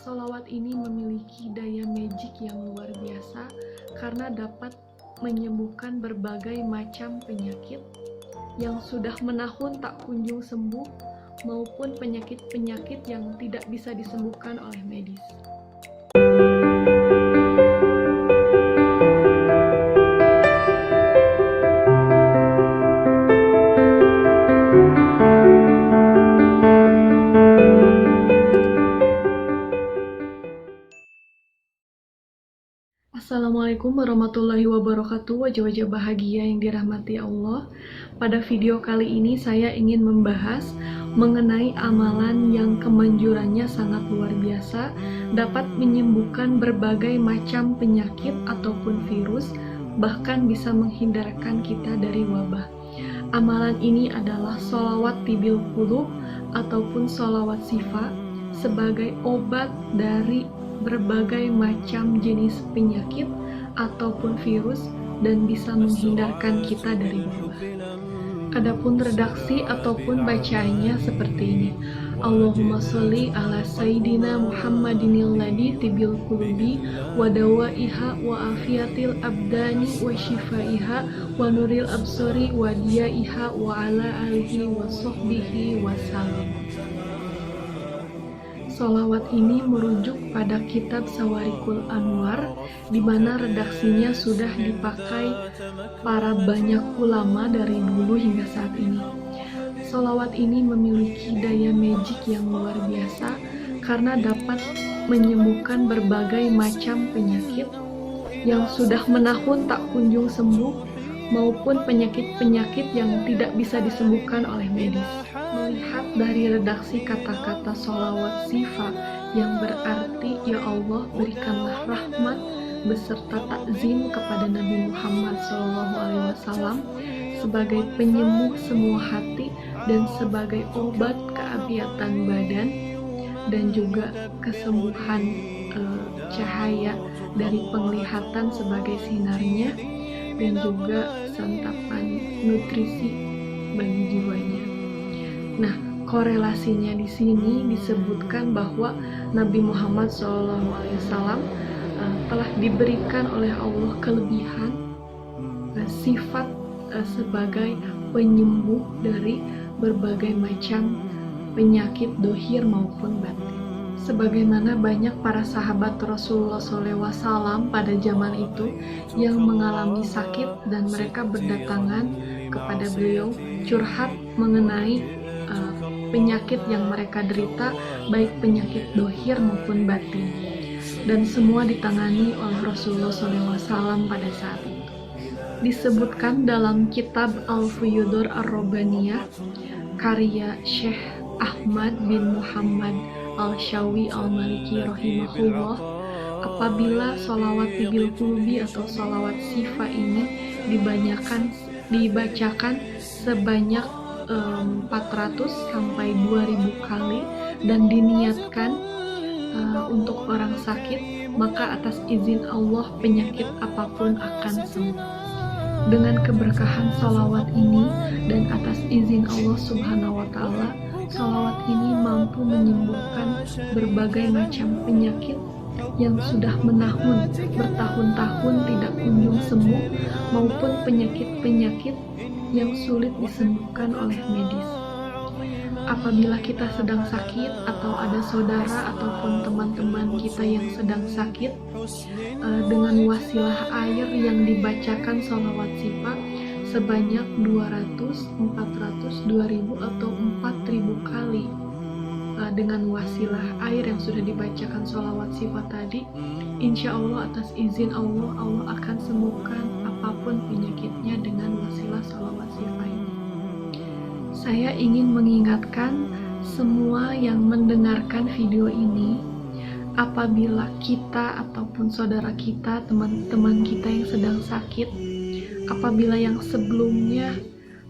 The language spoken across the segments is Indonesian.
Sholawat ini memiliki daya magic yang luar biasa karena dapat menyembuhkan berbagai macam penyakit yang sudah menahun tak kunjung sembuh maupun penyakit-penyakit yang tidak bisa disembuhkan oleh medis. Assalamualaikum warahmatullahi wabarakatuh, wajah-wajah bahagia yang dirahmati Allah. Pada video kali ini saya ingin membahas mengenai amalan yang kemanjurannya sangat luar biasa, dapat menyembuhkan berbagai macam penyakit ataupun virus, bahkan bisa menghindarkan kita dari wabah. Amalan ini adalah sholawat tibil qulub ataupun sholawat syifa sebagai obat dari berbagai macam jenis penyakit ataupun virus dan bisa menghindarkan kita dari wabah. Adapun redaksi ataupun bacaannya seperti ini. Allahumma sholli ala sayyidina Muhammadinil ladzi tibil qulubi wa dawaiha wa afiatil abdani wa shifaiha wa nuril absori wa diyaiha wa ala alihi wa sahbihi wa sallam. Sholawat ini merujuk pada kitab Sawarikul Anwar, di mana redaksinya sudah dipakai para banyak ulama dari dulu hingga saat ini. Sholawat ini memiliki daya magic yang luar biasa karena dapat menyembuhkan berbagai macam penyakit yang sudah menahun tak kunjung sembuh maupun penyakit-penyakit yang tidak bisa disembuhkan oleh medis. Melihat dari redaksi kata-kata sholawat syifa yang berarti ya Allah berikanlah rahmat beserta takzim kepada Nabi Muhammad SAW sebagai penyembuh semua hati dan sebagai obat keafiatan badan dan juga kesembuhan cahaya dari penglihatan sebagai sinarnya dan juga santapan nutrisi bagi jiwanya. Nah, korelasinya di sini disebutkan bahwa Nabi Muhammad SAW telah diberikan oleh Allah kelebihan sifat sebagai penyembuh dari berbagai macam penyakit dohir maupun batin. Sebagaimana banyak para sahabat Rasulullah SAW pada zaman itu yang mengalami sakit dan mereka berdatangan kepada beliau curhat mengenai penyakit yang mereka derita, baik penyakit dohir maupun batin, dan semua ditangani oleh Rasulullah SAW pada saat itu. Disebutkan dalam kitab Al-Fuyudur Ar-Robbaniyah karya Syekh Ahmad bin Muhammad Al-Syawi Al-Maliki rahimahullah, apabila sholawat tibil qulubi atau sholawat syifa ini dibacakan sebanyak 400 sampai 2000 kali dan diniatkan untuk orang sakit, maka atas izin Allah penyakit apapun akan sembuh. Dengan keberkahan sholawat ini dan atas izin Allah Subhanahu wa Ta'ala, sholawat ini mampu menyembuhkan berbagai macam penyakit yang sudah menahun bertahun-tahun tidak kunjung sembuh maupun penyakit-penyakit yang sulit disembuhkan oleh medis. Apabila kita sedang sakit atau ada saudara ataupun teman-teman kita yang sedang sakit, dengan wasilah air yang dibacakan sholawat syifa sebanyak 200, 400, 2000 atau 4000 kali, dengan wasilah air yang sudah dibacakan sholawat syifa tadi, insya Allah atas izin Allah, Allah akan sembuhkan apapun penyakitnya dengan wasilah sholawat syifa ini. Saya ingin mengingatkan semua yang mendengarkan video ini, apabila kita ataupun saudara kita, teman-teman kita yang sedang sakit, apabila yang sebelumnya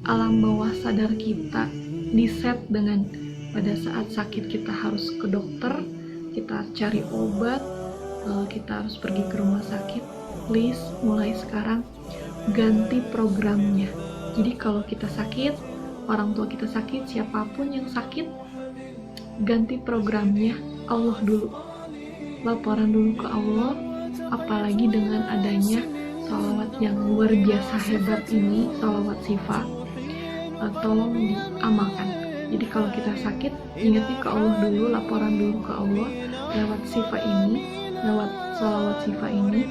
alam bawah sadar kita diset dengan pada saat sakit kita harus ke dokter, kita cari obat, kita harus pergi ke rumah sakit, please mulai sekarang ganti programnya. Jadi kalau kita sakit, orang tua kita sakit, siapapun yang sakit, ganti programnya Allah dulu. laporan dulu ke Allah, apalagi dengan adanya sholawat yang luar biasa hebat ini, sholawat sifat. Tolong diamalkan. Jadi kalau kita sakit, ingatnya ke Allah dulu, laporan dulu ke Allah lewat sifat ini, lewat sholawat sifat ini,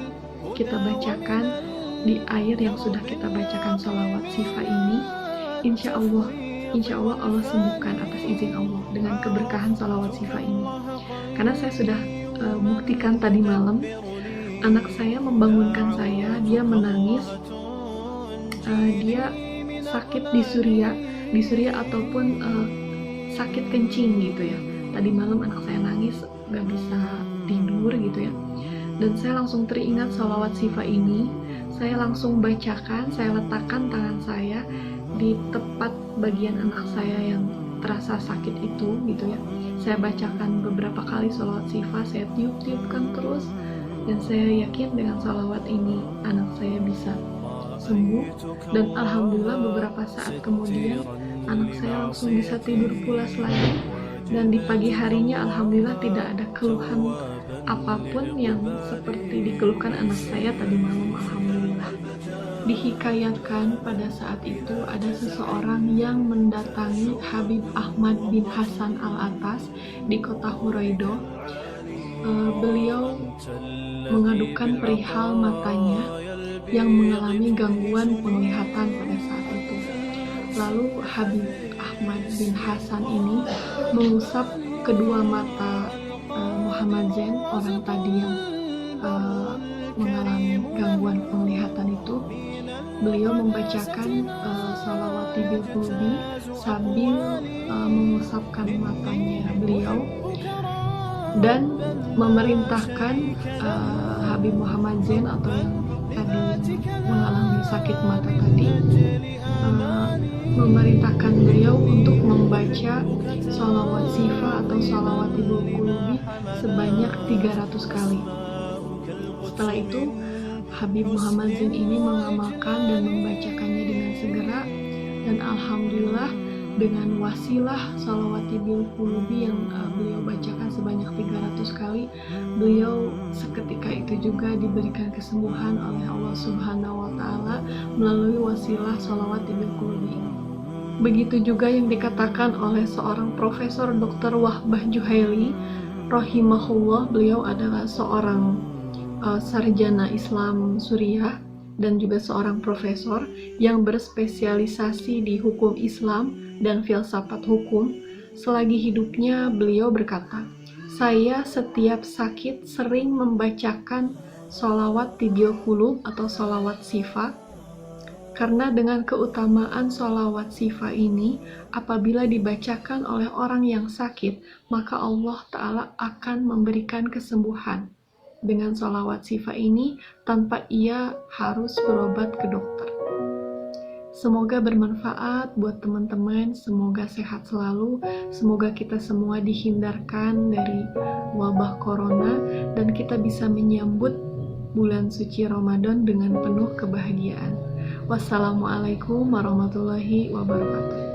kita bacakan di air yang sudah kita bacakan sholawat sifat ini. Insya Allah Allah sembuhkan atas izin Allah dengan keberkahan sholawat sifat ini. Karena saya sudah buktikan tadi malam, anak saya membangunkan saya, dia menangis, dia sakit di Suria ataupun sakit kencing gitu ya. Tadi malam anak saya nangis, gak bisa tidur gitu ya. Dan saya langsung teringat sholawat sifat ini. Saya langsung bacakan, saya letakkan tangan saya di tepat bagian anak saya yang terasa sakit itu gitu ya. Saya bacakan beberapa kali sholawat sifat, saya tiup-tiupkan terus, dan saya yakin dengan sholawat ini anak saya bisa sembuh. Dan alhamdulillah beberapa saat kemudian anak saya langsung bisa tidur pulas lagi, dan di pagi harinya alhamdulillah tidak ada keluhan apapun yang seperti dikeluhkan anak saya tadi malam. Alhamdulillah. Dihikayatkan pada saat itu ada seseorang yang mendatangi Habib Ahmad bin Hasan Al-Attas di kota Huraido. Beliau mengadukan perihal matanya yang mengalami gangguan penglihatan pada saat itu. Lalu Habib Ahmad bin Hasan ini mengusap kedua mata Muhammad Zain, orang tadi yang mengalami gangguan penglihatan itu. Beliau membacakan sholawat bil qulubi sambil mengusapkan matanya beliau, dan memerintahkan Habib Muhammad Zain atau yang tadi mengalami sakit mata tadi, memerintahkan beliau untuk membaca sholawat sifat atau sholawat bil qulubi sebanyak 300 kali. Setelah itu Habib Muhammad Zain ini mengamalkan dan membacakannya dengan segera, dan alhamdulillah dengan wasilah sholawat bil qulubi yang beliau bacakan sebanyak 300 kali, beliau seketika itu juga diberikan kesembuhan oleh Allah Subhanahu wa Ta'ala melalui wasilah sholawat bil qulubi. Begitu juga yang dikatakan oleh seorang Profesor Dr. Wahbah Juhaili rahimahullah. Beliau adalah seorang sarjana Islam Suriah dan juga seorang profesor yang berspesialisasi di hukum Islam dan filsafat hukum. Selagi hidupnya beliau berkata, "Saya setiap sakit sering membacakan sholawat tibil qulub atau sholawat sifat, karena dengan keutamaan sholawat sifat ini, apabila dibacakan oleh orang yang sakit, maka Allah Ta'ala akan memberikan kesembuhan dengan sholawat sifat ini tanpa ia harus berobat ke dokter." Semoga bermanfaat buat teman-teman, semoga sehat selalu, semoga kita semua dihindarkan dari wabah corona, dan kita bisa menyambut bulan suci Ramadan dengan penuh kebahagiaan. Wassalamualaikum warahmatullahi wabarakatuh.